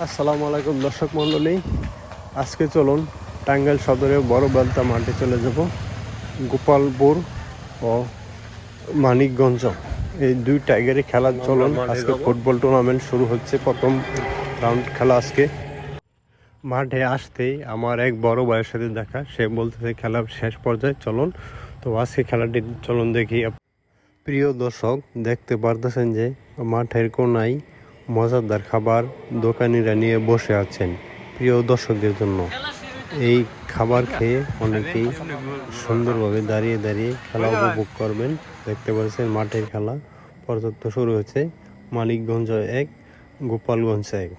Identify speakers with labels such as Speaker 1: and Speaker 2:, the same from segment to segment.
Speaker 1: আসসালামু আলাইকুম দর্শক মণ্ডলী, আজকে চলুন টাঙ্গাইল সদরে বড় বেলতা মাঠে চলে যাব। গোপালপুর ও মানিকগঞ্জ এই দুই টাইগারে খেলার চলুন। আজকে ফুটবল টুর্নামেন্ট শুরু হচ্ছে, প্রথম রাউন্ড খেলা আজকে। মাঠে আসতেই আমার এক বড় ভাইয়ের সাথে দেখা, সে বলতেছে খেলার শেষ পর্যায়ে চলুন। তো আজকে খেলাটি চলুন দেখি। প্রিয় দর্শক, দেখতে পারতেছেন যে মাঠের কোনায় মজাদার খাবার দোকানিরা নিয়ে বসে আছেন প্রিয় দর্শকদের জন্য। এই খাবার খেয়ে অনেকেই সুন্দরভাবে দাঁড়িয়ে দাঁড়িয়ে খেলা উপভোগ করবেন। দেখতে পাচ্ছেন মাঠের খেলা পর্যন্ত শুরু হয়েছে। মানিকগঞ্জ 1, গোপালগঞ্জ 1।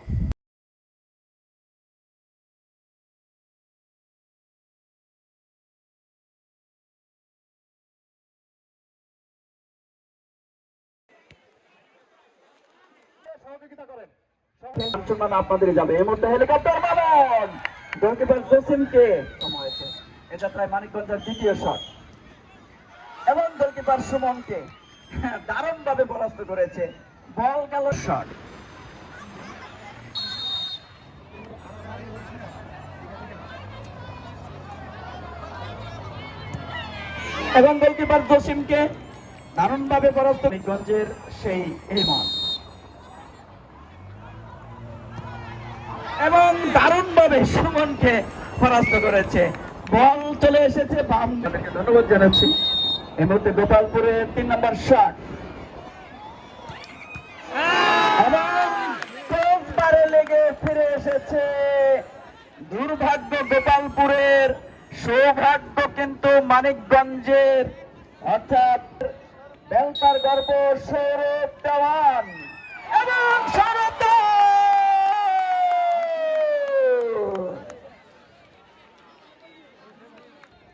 Speaker 2: আপনাদের যাবে এই মুহূর্তে হেলিকপ্টার মামুন গোলকিপার জসিমকে হয়েছে। এটা প্রায় মানিকগঞ্জের দ্বিতীয় শট এবং গোলকিপার সুমনকে দারুণ ভাবে পরাস্ত করেছে। বল গেল শট এবং গোলকিপার জসিমকে দারুণ ভাবে পরাস্ত মানিকগঞ্জের সেই ইমান এবং দারুণ ভাবে সুমনকে পরাস্ত করেছে। বল চলে এসেছে বাম দিকে। ধন্যবাদ জানাচ্ছি। এই মুহূর্তে গোপালপুরের 3 নম্বর শট এবং প্রথমবারে লেগে ফিরে এসেছে। দুর্ভাগ্য গোপালপুরের, সৌভাগ্য কিন্তু মানিকগঞ্জের, অর্থাৎ বেলতার গর্ব সৌরভ দেওয়ান এবং সৌরভ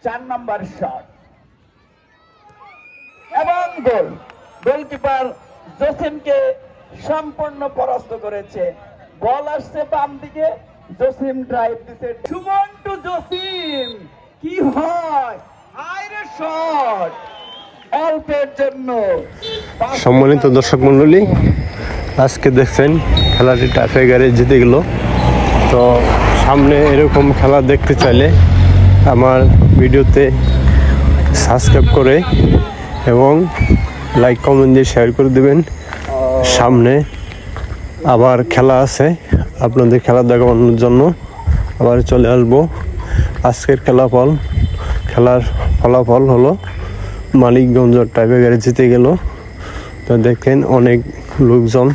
Speaker 2: 4 নম্বর শট এবং গোল। গোলকিপার জসিমকে সম্পূর্ণ পরাস্ত করেছে। বল আসছে বাম দিকে, জসিম ড্রাইভ দিছে। সুমন টু জসিম, কি হয় আইরে শট অল্পের জন্য।
Speaker 1: সম্মানিত দর্শক মণ্ডলী, আজকে দেখছেন খেলাটি টাইগারে জিতে গেল। তো সামনে এরকম খেলা দেখতে চাইলে আমার ভিডিওতে সাবস্ক্রাইব করে এবং লাইক কমেন্ট দিয়ে শেয়ার করে দেবেন। সামনে আবার খেলা আছে, আপনাদের খেলা দেখানোর জন্য আবার চলে আসবো। আজকের খেলার ফলাফল হলো মানিকগঞ্জ টাইগারে জিতে গেল। তো দেখেন অনেক লোকজন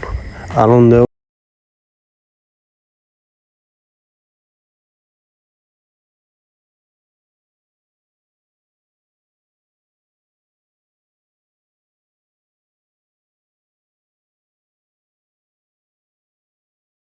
Speaker 1: আনন্দ